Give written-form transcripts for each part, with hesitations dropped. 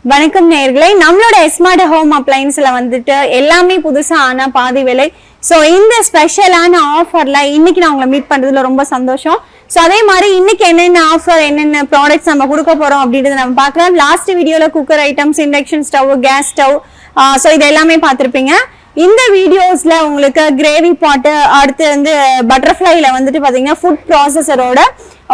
வணக்கம் நேயர்களே, நம்மளோட ஸ்மார்ட் ஹோம் அப்ளையன்ஸ்ல வந்துட்டு எல்லாமே புதுசா ஆனா பாதி விலை. ஸோ இந்த ஸ்பெஷலான ஆஃபர்ல இன்னைக்கு நான் உங்களை மீட் பண்றதுல ரொம்ப சந்தோஷம். ஸோ அதே மாதிரி இன்னைக்கு என்னென்ன ஆஃபர், என்னென்ன ப்ராடக்ட்ஸ் நம்ம கொடுக்க போறோம் அப்படின்றத நம்ம பார்க்கலாம். லாஸ்ட் வீடியோல cooker items, induction stove, gas stove, so இது எல்லாமே பார்த்துருப்பீங்க. இந்த வீடியோஸ்ல உங்களுக்கு கிரேவி பாட்டு, அடுத்து வந்து பட்டர்ஃப்ளைல வந்துட்டு பாத்தீங்கன்னா ஃபுட் ப்ராசஸரோட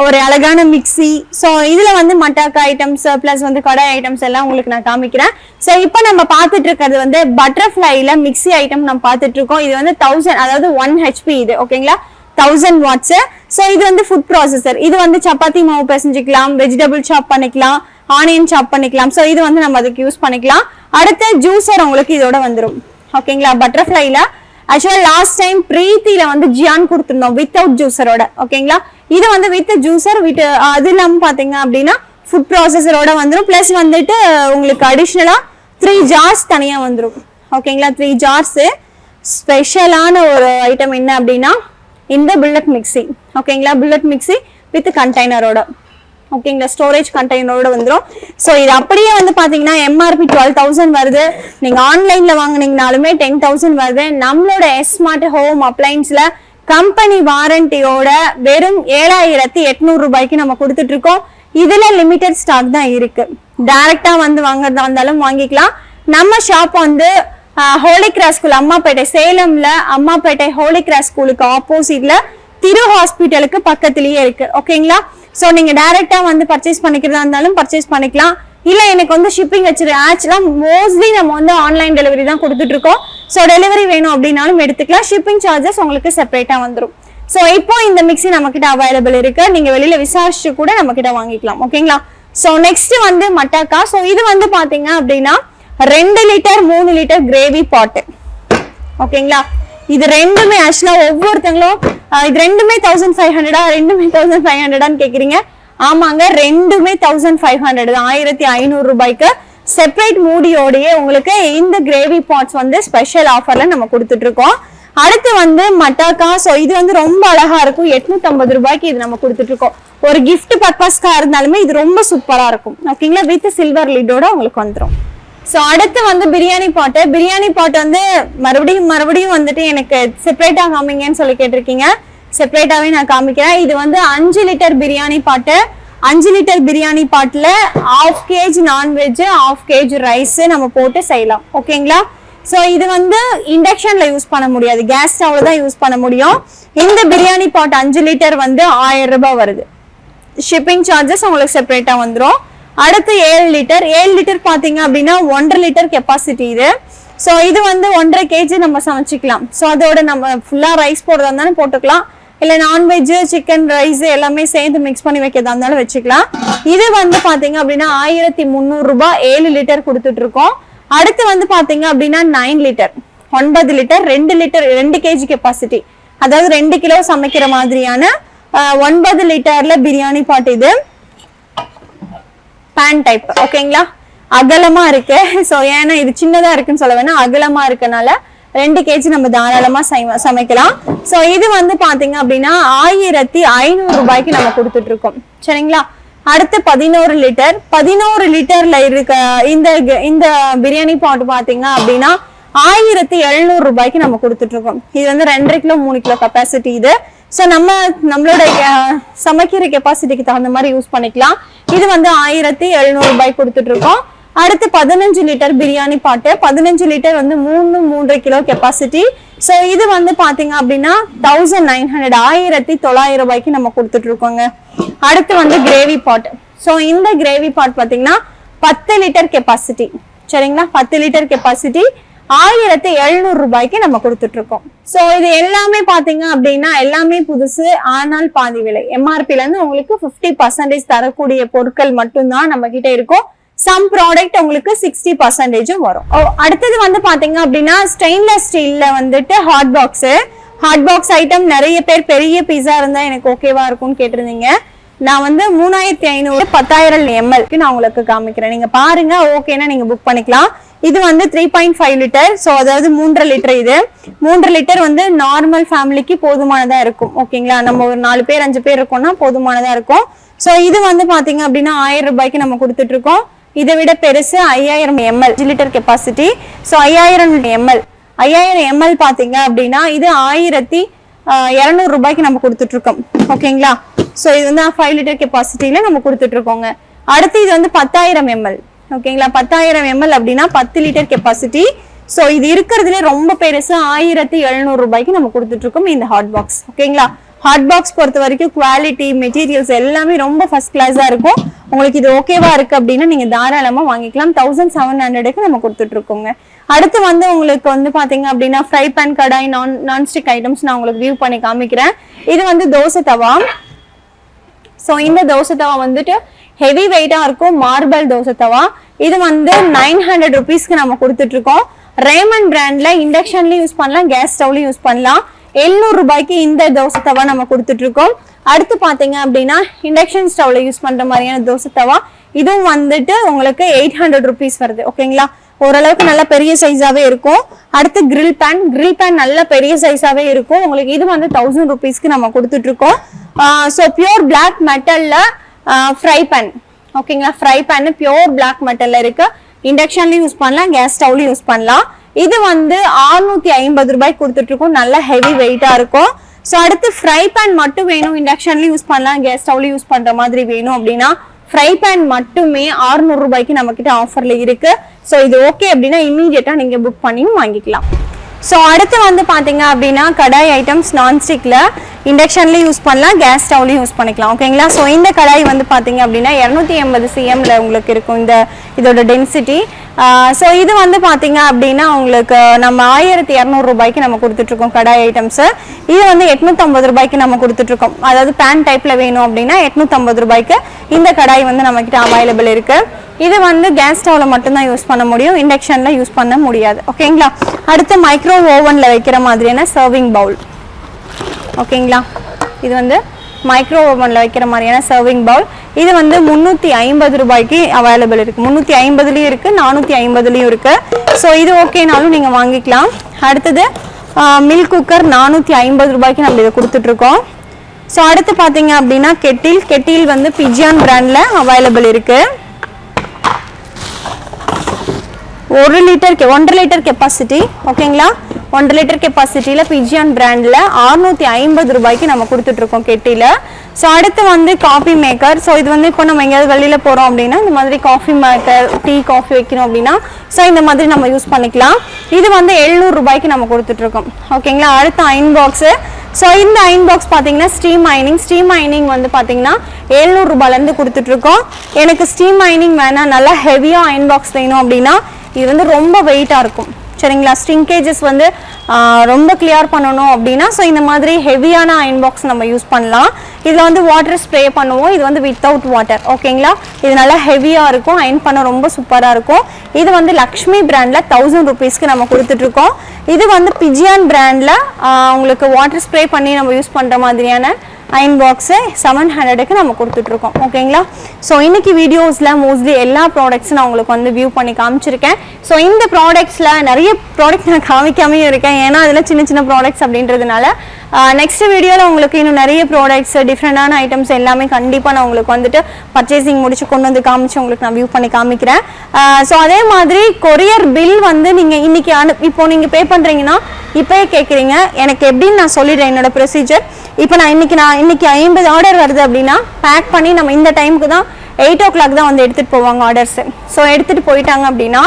ஒரு அழகான மிக்சி. ஸோ இதுல வந்து மட்டாக்கா ஐட்டம்ஸ் பிளஸ் வந்து கடை ஐட்டம்ஸ் எல்லாம் உங்களுக்கு நான் காமிக்கிறேன். ஸோ இப்போ நம்ம பார்த்துட்டு இருக்கிறது வந்து பட்டர்ஃப்ளைல மிக்சி ஐட்டம் நம்ம பார்த்துட்டு இருக்கோம். இது வந்து 1000, அதாவது 1 HP இது, ஓகேங்களா, 1000 வாட்ஸ். ஸோ இது வந்து ஃபுட் ப்ராசஸர். இது வந்து சப்பாத்தி மாவு பிசைஞ்சிக்கலாம், வெஜிடபிள் சாப் பண்ணிக்கலாம், ஆனியன் சாப் பண்ணிக்கலாம். ஸோ இது வந்து நம்ம அதுக்கு யூஸ் பண்ணிக்கலாம். அடுத்த ஜூசர் உங்களுக்கு இதோட வந்துடும், ஓகேங்களா. பட்டர்ஃப்ளைல ஆக்சுவலா லாஸ்ட் டைம் பிரீத்தில வந்து ஜியான் கொடுத்துருந்தோம் வித்தவுட் ஜூசரோட, ஓகேங்களா. இது வந்து வித் ஜூசர் வித் அது இல்லாம பாத்தீங்க அப்படின்னா ஃபுட் ப்ராசஸரோட வந்துடும். பிளஸ் வந்துட்டு உங்களுக்கு அடிஷ்னலா 3 ஜார்ஸ் தனியா வந்துடும், ஓகேங்களா. 3 ஜார்ஸ். ஸ்பெஷலான ஒரு ஐட்டம் என்ன அப்படின்னா இந்த புல்லட் மிக்சி, ஓகேங்களா. புல்லட் மிக்சி வித் கண்டெய்னரோட, ஓகேங்களா, ஸ்டோரேஜ் கண்டெய்னரோட வந்துடும். ஸோ இது அப்படியே வந்து பாத்தீங்கன்னா MRP 12,000 வருது. நீங்க ஆன்லைன்ல வாங்கினீங்கனாலுமே 10,000 வருது. நம்மளோட ஸ்மார்ட் ஹோம் அப்ளையன்ஸ்ல கம்பெனி வாரண்டியோட வெறும் 7,800 ரூபாய்க்கு நம்ம கொடுத்துட்டு இருக்கோம். இதுல லிமிடெட் ஸ்டாக் தான் இருக்கு. டைரக்டா வந்து வாங்குறதா இருந்தாலும் வாங்கிக்கலாம். நம்ம ஷாப் வந்து ஹோலி கிராஸ் ஸ்கூல், அம்மாப்பேட்டை, சேலம்ல அம்மாப்பேட்டை ஹோலி கிராஸ் ஸ்கூலுக்கு ஆப்போசிட்ல திரு ஹாஸ்பிட்டலுக்கு பக்கத்திலேயே இருக்கு, ஓகேங்களா. ஸோ நீங்க டைரக்டா வந்து பர்ச்சேஸ் பண்ணிக்கிறதா இருந்தாலும் பர்ச்சேஸ் பண்ணிக்கலாம். இல்ல எனக்கு வந்து ஷிப்பிங் வச்சிரு, ஆக்சுவலா மோஸ்ட்லி நம்ம வந்து ஆன்லைன் டெலிவரி தான் கொடுத்துட்டு இருக்கோம். ஸோ டெலிவரி வேணும் அப்படின்னாலும் எடுத்துக்கலாம். ஷிப்பிங் சார்ஜஸ் உங்களுக்கு செப்பரேட்டா வந்துடும். ஸோ இப்போ இந்த மிக்சி நம்ம கிட்ட அவைலபிள் இருக்கு. நீங்க வெளியில விசாரிச்சு கூட நம்ம கிட்ட வாங்கிக்கலாம், ஓகேங்களா. ஸோ நெக்ஸ்ட் வந்து மட்டாக்கா. ஸோ இது வந்து பாத்தீங்க அப்படின்னா 2 லிட்டர் 3 லிட்டர் கிரேவி பாட்டு, ஓகேங்களா. இது ரெண்டுமே ஆக்சுவலா ஒவ்வொருத்தங்களும் இது ரெண்டுமே 1500, ரெண்டுமே 1500 கேக்குறீங்க. ஆமாங்க, ரெண்டுமே 1500 தான், 1500 ரூபாய்க்கு செப்பரேட் மூடியோடயே உங்களுக்கு இந்த கிரேவி பாட்ஸ் வந்து ஸ்பெஷல் ஆஃபர்ல நம்ம கொடுத்துட்டு இருக்கோம். அடுத்து வந்து மட்டாக்கா. ஸோ இது வந்து ரொம்ப அழகா இருக்கும். 850 ரூபாய்க்கு இது நம்ம கொடுத்துட்டு இருக்கோம். ஒரு கிஃப்ட் பர்பஸ்க்கா இருந்தாலுமே இது ரொம்ப சூப்பரா இருக்கும், ஓகேங்களா. வித் சில்வர் லிட்டோட உங்களுக்கு வந்துடும். ஸோ அடுத்து வந்து பிரியாணி பாட்டு. பிரியாணி பாட்டு வந்து மறுபடியும் வந்துட்டு எனக்கு செப்பரேட்டா காமிங்கன்னு சொல்லி கேட்டிருக்கீங்க. செப்பரேட்டாவே நான் காமிக்கிறேன். இது வந்து 5 லிட்டர் பிரியாணி பாட்டு. 5 லிட்டர் பிரியாணி பாட்டுல 1/2 kg நான்வெஜ், 1/2 kg ரைஸ் நம்ம போட்டு செய்யலாம், ஓகேங்களா. ஸோ இது வந்து இண்டக்ஷன்ல யூஸ் பண்ண முடியாது, கேஸ் ஸ்டவ்ல தான் யூஸ் பண்ண முடியும். இந்த பிரியாணி பாட் 5 லிட்டர் வந்து 1000 ரூபாய் வருது. ஷிப்பிங் சார்ஜஸ் உங்களுக்கு செப்பரேட்டா வந்துடும். அடுத்து 7 லிட்டர். 7 லிட்டர் பாத்தீங்க அப்படின்னா 1.5 லிட்டர் கெப்பாசிட்டி இது. ஸோ இது வந்து 1.5 kg நம்ம சமைச்சிக்கலாம். ஸோ அதோட நம்ம ஃபுல்லா ரைஸ் போடுறதா இருந்தாலும் போட்டுக்கலாம், இல்ல நான்வெஜ், சிக்கன், ரைஸ் எல்லாமே சேர்ந்து மிக்ஸ் பண்ணி வைக்கிறதா இருந்தாலும் வச்சுக்கலாம். இது வந்து பாத்தீங்க அப்படின்னா 1300 ரூபாய் 7 லிட்டர் கொடுத்துட்டு இருக்கோம். அடுத்து வந்து பாத்தீங்க அப்படின்னா 9 litre 9 litre 2 litre 2 kg capacity, அதாவது 2 கிலோ சமைக்கிற மாதிரியான 9 லிட்டர்ல பிரியாணி பாட். இது பேன் டைப், ஓகேங்களா. அகலமா இருக்கு. ஸோ ஏன்னா இது சின்னதா இருக்குன்னு சொல்ல வேணா, அகலமா இருக்கனால 2 kg நம்ம தாராளமா சமைக்கலாம். ஸோ இது வந்து பாத்தீங்க அப்படின்னா 1500 ரூபாய்க்கு நம்ம கொடுத்துட்டு இருக்கோம், சரிங்களா. அடுத்து 11 லிட்டர். 11 லிட்டர்ல இருக்க இந்த பிரியாணி பாட் பாத்தீங்க அப்படின்னா 1700 ரூபாய்க்கு நம்ம கொடுத்துட்டு இருக்கோம். இது வந்து 2.5 கிலோ 3 கிலோ கெப்பாசிட்டி இது. ஸோ நம்மளோட சமைக்கிற கெப்பாசிட்டிக்கு தகுந்த மாதிரி யூஸ் பண்ணிக்கலாம். இது வந்து 1700 ரூபாய்க்கு கொடுத்துட்டு இருக்கோம். அடுத்து 15 லிட்டர் பிரியாணி பாட்டு. 15 லிட்டர் வந்து 3.5 கிலோ கெப்பாசிட்டி. ஸோ இது வந்து பாத்தீங்க அப்படின்னா 1900 1900 ரூபாய்க்கு நம்ம கொடுத்துட்டு இருக்கோங்க. அடுத்து வந்து கிரேவி பாட். ஸோ இந்த கிரேவி பாட் பாத்தீங்கன்னா 10 லிட்டர் கெப்பாசிட்டி, சரிங்களா. 10 லிட்டர் கெப்பாசிட்டி 1700 ரூபாய்க்கு நம்ம கொடுத்துட்டு இருக்கோம். சோ இது எல்லாமே பாத்தீங்க அப்படின்னா எல்லாமே புதுசு, ஆனால் பாதி விலை. MRPல இருந்து உங்களுக்கு 50% தரக்கூடிய பொருட்கள் மட்டும்தான் நம்ம கிட்ட இருக்கும். சம் ப்ராடக்ட் உங்களுக்கு 60% வரும். அடுத்தது வந்து பாத்தீங்க அப்படின்னா ஸ்டெயின்லெஸ் ஸ்டீல்ல வந்துட்டு ஹாட் பாக்ஸ் ஐட்டம். நிறைய பேர் பெரிய பீஸா இருந்தா எனக்கு ஓகேவா இருக்கும்னு கேட்டிருந்தீங்க. நான் வந்து 3500 10,000 ml நான் உங்களுக்கு காமிக்கிறேன். நீங்க பாருங்க, ஓகேன்னா நீங்க புக் பண்ணிக்கலாம். இது வந்து 3.5 லிட்டர். ஸோ அதாவது 3.5 லிட்டர். இது 3.5 லிட்டர் வந்து நார்மல் ஃபேமிலிக்கு போதுமானதா இருக்கும், ஓகேங்களா. நம்ம ஒரு 4 பேர் 5 பேர் இருக்கோம்னா போதுமானதா இருக்கும். ஸோ இது வந்து பாத்தீங்க அப்படின்னா 1000 ரூபாய்க்கு நம்ம கொடுத்துட்டு இருக்கோம். இதை விட பெருசு 5000 ml litre capacity. So 5000 ml பாத்தீங்க அப்படின்னா இது 1200 ரூபாய்க்கு நம்ம கொடுத்துட்டு இருக்கோம். ஓகேங்களா? ஸோ இது வந்து 5 லிட்டர் கெப்பாசிட்டியில நம்ம கொடுத்துட்டு இருக்கோங்க. அடுத்து இது வந்து 10000 ml. ஓகேங்களா? 10000 ml அப்படின்னா 10 லிட்டர் கெப்பாசிட்டி. ஸோ இது இருக்கிறதுல ரொம்ப பெருசு 1700 ரூபாய்க்கு நம்ம கொடுத்துட்டு இருக்கோம் இந்த ஹாட் பாக்ஸ். ஓகேங்களா? ஹாட் பாக்ஸ் பொறுத்த வரைக்கும் குவாலிட்டி மெட்டீரியல்ஸ் எல்லாமே ரொம்ப ஃபர்ஸ்ட் கிளாஸா இருக்கும். உங்களுக்கு இது ஓகேவா இருக்கு அப்படின்னா நீங்க தாராளமா வாங்கிக்கலாம். 1700க்கு நம்ம கொடுத்துட்டு இருக்கோங்க. அடுத்து வந்து உங்களுக்கு வந்து பாத்தீங்க அப்படின்னா ஃப்ரை பேன், கடாய், நான்ஸ்டிக் ஐட்டம்ஸ் நான் உங்களுக்கு வியூ பண்ணி காமிக்கிறேன். இது வந்து தோசை தவா. ஸோ இந்த தோசை தவா வந்துட்டு ஹெவி வெயிட்டா இருக்கும், மார்பல் தோசை தவா. இது வந்து 900 ருபீஸ்க்கு நம்ம கொடுத்துட்டு இருக்கோம். ரேமன் பிராண்ட்ல இண்டக்ஷன்லயும் யூஸ் பண்ணலாம், கேஸ் ஸ்டவ்லயும் யூஸ் பண்ணலாம். 700 ரூபாய்க்கு இந்த தோசை தவா நம்ம கொடுத்துட்டு இருக்கோம். அடுத்து பாத்தீங்க அப்படின்னா இண்டக்ஷன் ஸ்டவ்ல யூஸ் பண்ற மாதிரியான தோசை தவா, இதுவும் வந்துட்டு உங்களுக்கு 800 ருபீஸ் வருது. ஓகேங்களா? ஓரளவுக்கு நல்ல பெரிய சைஸாவே இருக்கும். அடுத்து கிரில் பேன் நல்ல பெரிய சைஸாவே இருக்கும். உங்களுக்கு இது வந்து 1000 ருபீஸ்க்கு நம்ம கொடுத்துட்டு இருக்கோம். ஸோ பியூர் பிளாக் மெட்டல்ல ஃப்ரை பேன். ஓகேங்களா? ஃப்ரை பேன் பியூர் பிளாக் மெட்டல்ல இருக்கு. இண்டக்ஷன்லயும் யூஸ் பண்ணலாம், கேஸ் ஸ்டவ்லயும் யூஸ் பண்ணலாம். இது வந்து 650 ரூபாய்க்கு கொடுத்துட்டு இருக்கோம். நல்ல ஹெவி வெயிட்டா இருக்கும். ஸோ அடுத்து ஃப்ரை பேன் மட்டும் வேணும், இண்டக்ஷன்லயும் யூஸ் பண்ணலாம், கேஸ் ஸ்டவ்லயும் யூஸ் பண்ற மாதிரி வேணும் அப்படின்னா ஃப்ரை பேன் மட்டுமே 600 ரூபாய்க்கு நம்ம கிட்ட ஆஃபர்ல இருக்கு. ஸோ இது ஓகே அப்படின்னா இமீடியட்டா நீங்க புக் பண்ணியும் வாங்கிக்கலாம். ஸோ அடுத்து வந்து பாத்தீங்க அப்படின்னா கடாய் ஐட்டம்ஸ் நான்ஸ்டிக்ல இண்டக்ஷன்லயும் யூஸ் பண்ணலாம், கேஸ் ஸ்டவ்லயும் யூஸ் பண்ணிக்கலாம். ஓகேங்களா? ஸோ இந்த கடாய் வந்து பாத்தீங்க அப்படின்னா 280 cmல உங்களுக்கு இருக்கும் இதோட டென்சிட்டி. ஸோ இது வந்து பாத்தீங்க அப்படின்னா உங்களுக்கு நம்ம 1200 ரூபாய்க்கு நம்ம கொடுத்துட்டு இருக்கோம் கடாய் ஐட்டம்ஸ். இது வந்து 850 ரூபாய்க்கு நம்ம கொடுத்துட்டு இருக்கோம். அதாவது பேன் டைப்ல வேணும் அப்படின்னா 850 ரூபாய்க்கு இந்த கடாய் வந்து நம்ம கிட்ட அவைலபிள் இருக்கு. இது வந்து கேஸ் ஸ்டவ்ல மட்டும்தான் யூஸ் பண்ண முடியும், இண்டக்ஷன்ல யூஸ் பண்ண முடியாது. ஓகேங்களா? அடுத்து மைக்ரோ ஓவன்ல வைக்கிற மாதிரியான சர்விங் பவுல். ஓகேங்களா? இது வந்து மைக்ரோ ஓவன்ல வைக்கிற மாதிரியான சர்விங் பவுல். இது வந்து 350 ரூபாய்க்கு அவைலபிள் இருக்கு. 350லயும் இருக்கு, 450லயும் இருக்கு. ஸோ இது ஓகேனாலும் நீங்க வாங்கிக்கலாம். அடுத்தது மில்க் குக்கர் 450 ரூபாய்க்கு நம்ம இதை கொடுத்துட்டு இருக்கோம். ஸோ அடுத்து பாத்தீங்க அப்படின்னா கெட்டில் வந்து பிஜியான் பிராண்ட்ல அவைலபிள் இருக்கு. 1.5 லிட்டர் கெப்பாசிட்டி. ஓகேங்களா? 1.5 லிட்டர் கெப்பாசிட்டியில பிஜியான் பிராண்ட்ல 650 ரூபாய்க்கு நம்ம கொடுத்துட்டு இருக்கோம் கெட்டில. ஸோ அடுத்து வந்து காஃபி மேக்கர். ஸோ இது வந்து இப்போ நம்ம எங்கேயாவது வெளியில போறோம் அப்படின்னா இந்த மாதிரி காஃபி மேக்கர், டீ காஃபி வைக்கணும் அப்படின்னா ஸோ இந்த மாதிரி நம்ம யூஸ் பண்ணிக்கலாம். இது வந்து 700 ரூபாய்க்கு நம்ம கொடுத்துட்டு இருக்கோம். ஓகேங்களா? அடுத்து அயன் பாக்ஸ். ஸோ இந்த அயன் பாக்ஸ் பார்த்தீங்கன்னா ஸ்டீம் மைனிங் வந்து பார்த்தீங்கன்னா 700 ரூபாயிலேருந்து கொடுத்துட்டு இருக்கோம். எனக்கு ஸ்டீம் மைனிங் வேணாம், நல்லா ஹெவியாக அயன் பாக்ஸ் வேணும் அப்படின்னா இது வந்து ரொம்ப வெயிட்டா இருக்கும். சரிங்களா? ஸ்ட்ரிங்கேஜஸ் வந்து ரொம்ப கிளியர் பண்ணணும் அப்படின்னா ஸோ இந்த மாதிரி ஹெவியான அயன் பாக்ஸ் நம்ம யூஸ் பண்ணலாம். இதில் வந்து வாட்டர் ஸ்ப்ரே பண்ணுவோம். இது வந்து வித்தவுட் வாட்டர். ஓகேங்களா? இது நல்லா ஹெவியாக இருக்கும், அயன் பண்ண ரொம்ப சூப்பராக இருக்கும். இது வந்து லக்ஷ்மி பிராண்ட்ல 1000 ருபீஸ்க்கு நம்ம கொடுத்துட்டு இருக்கோம். இது வந்து பிஜியான் பிராண்ட்ல உங்களுக்கு வாட்டர் ஸ்ப்ரே பண்ணி நம்ம யூஸ் பண்ற மாதிரியான அயன் பாக்ஸ் 700க்கு நம்ம கொடுத்துட்டு இருக்கோம். ஓகேங்களா? ஸோ இன்னைக்கு வீடியோஸ்ல மோஸ்ட்லி எல்லா ப்ராடக்ட்ஸும் நான் உங்களுக்கு வந்து வியூ பண்ணி காமிச்சிருக்கேன். ஸோ இந்த ப்ராடக்ட்ஸ்ல நிறைய ப்ராடக்ட் நான் காமிக்காமே இருக்கேன், ஏன்னா அதில் சின்ன ப்ராடக்ட்ஸ் அப்படின்றதுனால. நெக்ஸ்ட் வீடியோவில் உங்களுக்கு இன்னும் நிறைய ப்ராடக்ட்ஸ், டிஃப்ரெண்டான ஐட்டம்ஸ் எல்லாமே கண்டிப்பாக நான் உங்களுக்கு வந்துட்டு பர்ச்சேசிங் முடிச்சு கொண்டு வந்து காமிச்சு உங்களுக்கு நான் வியூ பண்ணி காமிக்கிறேன். ஸோ அதே மாதிரி கொரியர் பில் வந்து நீங்கள் இன்னைக்கு இப்போ நீங்கள் பே பண்ணுறீங்கன்னா இப்போயே கேட்குறீங்க, எனக்கு எப்படின்னு நான் சொல்லிடுறேன் என்னோட ப்ரொசீஜர். இப்போ நான் இன்னைக்கு 50 ஆர்டர் வருது அப்படின்னா பேக் பண்ணி நம்ம இந்த டைமுக்கு தான் 8 o'clock தான் வந்து எடுத்துகிட்டு போவாங்க ஆர்டர்ஸ். ஸோ எடுத்துகிட்டு போயிட்டாங்க அப்படின்னா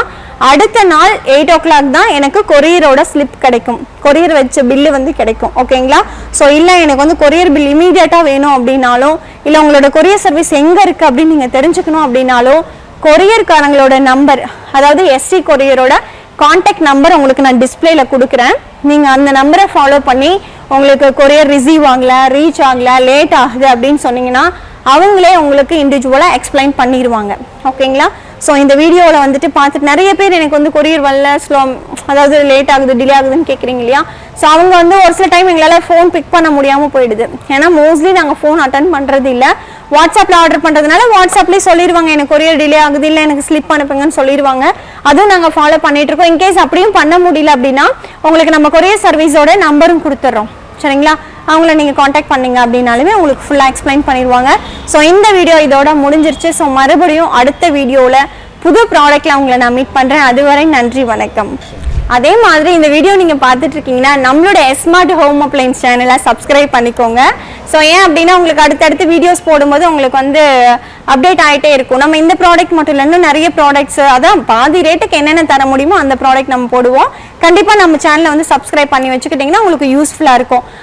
அடுத்த நாள் 8 o'clock தான் எனக்கு கொரியரோட ஸ்லிப் கிடைக்கும், கொரியர் வச்ச பில்லு வந்து கிடைக்கும். ஓகேங்களா? ஸோ இல்லை எனக்கு வந்து கொரியர் பில் இமீடியட்டாக வேணும் அப்படின்னாலும், இல்லை உங்களோட கொரியர் சர்வீஸ் எங்கே இருக்குது அப்படின்னு நீங்கள் தெரிஞ்சுக்கணும் அப்படின்னாலும் கொரியர்காரங்களோட நம்பர், அதாவது எஸ்டி கொரியரோட கான்டாக்ட் நம்பர் உங்களுக்கு நான் டிஸ்பிளேல கொடுக்குறேன். நீங்கள் அந்த நம்பரை ஃபாலோ பண்ணி உங்களுக்கு கொரியர் ரிசீவ் ஆகல, ரீச் ஆகல, லேட் ஆகுது அப்படின்னு சொன்னீங்கன்னா அவங்களே உங்களுக்கு இண்டிவிஜுவலாக எக்ஸ்பிளைன் பண்ணிடுவாங்க. ஓகேங்களா? ஸோ இந்த வீடியோவில் வந்துட்டு பார்த்துட்டு நிறைய பேர் எனக்கு வந்து கொரியர் வரல, ஸ்லோ, அதாவது லேட் ஆகுது, டிலே ஆகுதுன்னு கேட்குறீங்க இல்லையா? ஸோ அவங்க வந்து ஒரு சில டைம் எங்களால் ஃபோன் பிக் பண்ண முடியாமல் போயிடுது. ஏன்னா மோஸ்ட்லி நாங்கள் ஃபோன் அட்டன் பண்ணுறது இல்லை, வாட்ஸ்அப்பில் ஆர்டர் பண்ணுறதுனால வாட்ஸ்அப்லேயே சொல்லிடுவாங்க எனக்கு கொரியர் டிலே ஆகுது, இல்லை எனக்கு ஸ்லிப் அனுப்புங்கன்னு சொல்லிடுவாங்க. அதுவும் நாங்கள் ஃபாலோ பண்ணிட்டு இருக்கோம். இன்கேஸ் அப்படியும் பண்ண முடியல அப்படின்னா உங்களுக்கு நம்ம கொரியர் சர்வீஸோட நம்பரும் கொடுத்துட்றோம். சரிங்களா? அவங்கள நீங்கள் காண்டாக்ட் பண்ணீங்க அப்படின்னாலுமே உங்களுக்கு ஃபுல்லாக எக்ஸ்பிளைன் பண்ணிடுவாங்க. ஸோ இந்த வீடியோ இதோட முடிஞ்சிருச்சு. ஸோ மறுபடியும் அடுத்த வீடியோவில் புது ப்ராடக்ட்ல உங்களை நான் மீட் பண்றேன். அதுவரை நன்றி, வணக்கம். அதே மாதிரி இந்த வீடியோ நீங்கள் பார்த்துட்டு இருக்கீங்கன்னா நம்மளோட ஸ்மார்ட் ஹோம் அப்ளைன்ஸ் சேனலை சப்ஸ்கிரைப் பண்ணிக்கோங்க. ஸோ ஏன் அப்படின்னா உங்களுக்கு அடுத்தடுத்து வீடியோஸ் போடும்போது உங்களுக்கு வந்து அப்டேட் ஆகிட்டே இருக்கும். நம்ம இந்த ப்ராடக்ட் மட்டும் இல்லைன்னு நிறைய ப்ராடக்ட்ஸ், அதான் பாதி ரேட்டுக்கு என்னென்ன தர முடியுமோ அந்த ப்ராடக்ட் நம்ம போடுவோம். கண்டிப்பாக நம்ம சேனலை வந்து சப்ஸ்கிரைப் பண்ணி வச்சுக்கிட்டிங்கன்னா உங்களுக்கு யூஸ்ஃபுல்லாக இருக்கும்.